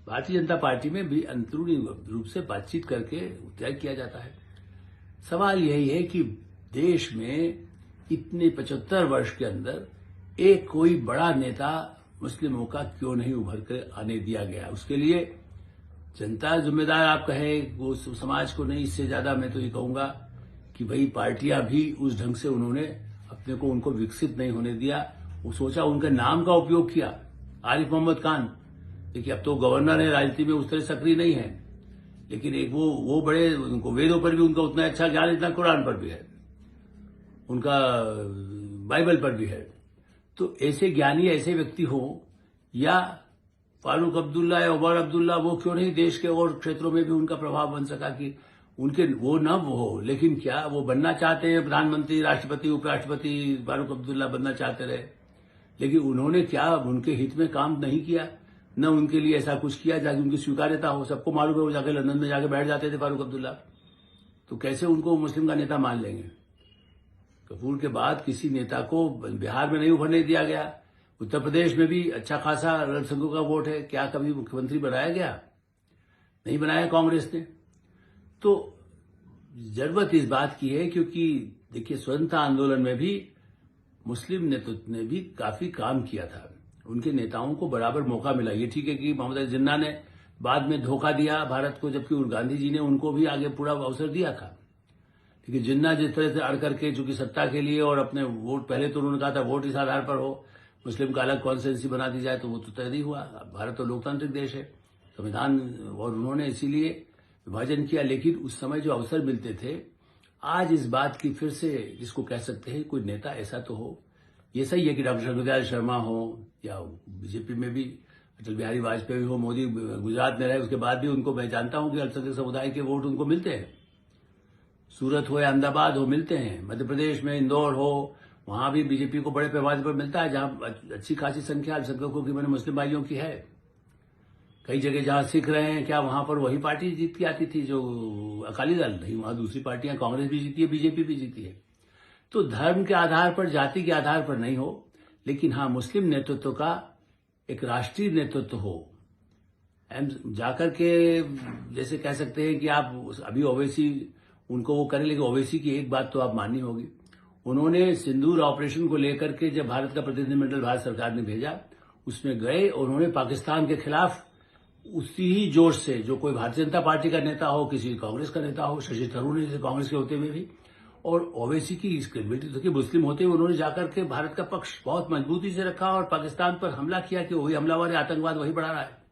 Bharatiya Janata party में भी अंदरूनी रूप से बातचीत करके तय किया जाता है। सवाल यही है कि देश में इतने 75 वर्ष के अंदर एक कोई बड़ा नेता मुस्लिमों का क्यों नहीं उभर कर आने दिया गया। उसके लिए जनता जिम्मेदार आप कहें, वो समाज को नहीं। इससे ज्यादा मैं तो ये कहूंगा कि भाई पार्टियां भी उस ढंग से उन्होंने अपने को उनको विकसित नहीं होने दिया। वो सोचा, उनके नाम का उपयोग किया, आरिफ मोहम्मद खान। देखिए, अब तो गवर्नर है, राजनीति में उस तरह सक्रिय नहीं है, लेकिन एक वो बड़े, उनको वेदों पर भी उनका उतना अच्छा ज्ञान, इतना कुरान पर भी है, उनका बाइबल पर भी है। तो ऐसे ज्ञानी, ऐसे व्यक्ति हो, या फारूक अब्दुल्ला या उमर अब्दुल्ला, वो क्यों नहीं देश के और क्षेत्रों में भी उनका प्रभाव बन सका कि उनके वो न वो हो। लेकिन क्या वो बनना चाहते हैं प्रधानमंत्री, राष्ट्रपति, उपराष्ट्रपति, फारूक अब्दुल्ला बनना चाहते रहे, लेकिन उन्होंने क्या उनके हित में काम नहीं किया, न उनके लिए ऐसा कुछ किया जाके उनकी स्वीकार्यता हो। सबको मालूम है वो जाके लंदन में जाके बैठ जाते थे फारूक अब्दुल्ला, तो कैसे उनको मुस्लिम का नेता मान लेंगे। कपूर के बाद किसी नेता को बिहार में नहीं उभरने दिया गया। उत्तर प्रदेश में भी अच्छा खासा अल्पसंख्यकों का वोट है, क्या कभी मुख्यमंत्री बनाया गया? नहीं बनाया कांग्रेस ने। तो जरूरत इस बात की है, क्योंकि देखिए, स्वतंत्रता आंदोलन में भी मुस्लिम नेतृत्व ने भी काफी काम किया था, उनके नेताओं को बराबर मौका मिला। ये ठीक है कि मोहम्मद अली जिन्ना ने बाद में धोखा दिया भारत को, जबकि गांधी जी ने उनको भी आगे पूरा अवसर दिया था। लेकिन जिन्ना जिस तरह से अड़ करके, चूंकि सत्ता के लिए और अपने वोट, पहले तो उन्होंने कहा था वोट इस आधार पर हो, मुस्लिम का अलग कॉन्स्टिट्यूंसी बना दी जाए, तो वो तो तय नहीं हुआ। भारत तो लोकतांत्रिक देश है, संविधान, और उन्होंने इसीलिए विभाजन किया। लेकिन उस समय जो अवसर मिलते थे, आज इस बात की फिर से, जिसको कह सकते हैं कोई नेता ऐसा तो हो। ये सही है कि डॉक्टर शंकर शर्मा हो, या बीजेपी में भी अटल बिहारी वाजपेयी हो, मोदी गुजरात में रहे, उसके बाद भी उनको मैं जानता हूं कि अल्पसंख्यक समुदाय के वोट उनको मिलते हैं। सूरत हो या अहमदाबाद हो, मिलते हैं। मध्य प्रदेश में इंदौर हो, वहां भी बीजेपी को बड़े पैमाने पर मिलता है, जहां अच्छी खासी संख्या अल्पसंख्यकों की, मैंने मुस्लिम भाइयों की है। कई जगह जहां सिख रहे हैं, क्या वहां पर वही पार्टी जीत के आती थी जो अकाली दल? नहीं, वहां दूसरी पार्टियां, कांग्रेस भी जीती है, बीजेपी भी जीती है। तो धर्म के आधार पर, जाति के आधार पर नहीं हो, लेकिन हाँ, मुस्लिम नेतृत्व का एक राष्ट्रीय नेतृत्व हो। जाकर के जैसे कह सकते हैं कि आप अभी ओवैसी उनको वो करें, लेकिन ओवैसी की एक बात तो आप माननी होगी, उन्होंने सिंदूर ऑपरेशन को लेकर के जब भारत का प्रतिनिधिमंडल भारत सरकार ने भेजा, उसमें गए, उन्होंने पाकिस्तान के खिलाफ उसी ही जोश से, जो कोई भारतीय जनता पार्टी का नेता हो, किसी कांग्रेस का नेता हो, शशि थरूर जैसे कांग्रेस के होते हुए भी, और ओवैसी की इस क्रेडिबिलिटी तो कि मुस्लिम होते हुए उन्होंने जाकर के भारत का पक्ष बहुत मजबूती से रखा और पाकिस्तान पर हमला किया कि वही हमलावर है, आतंकवाद वही बढ़ा रहा है।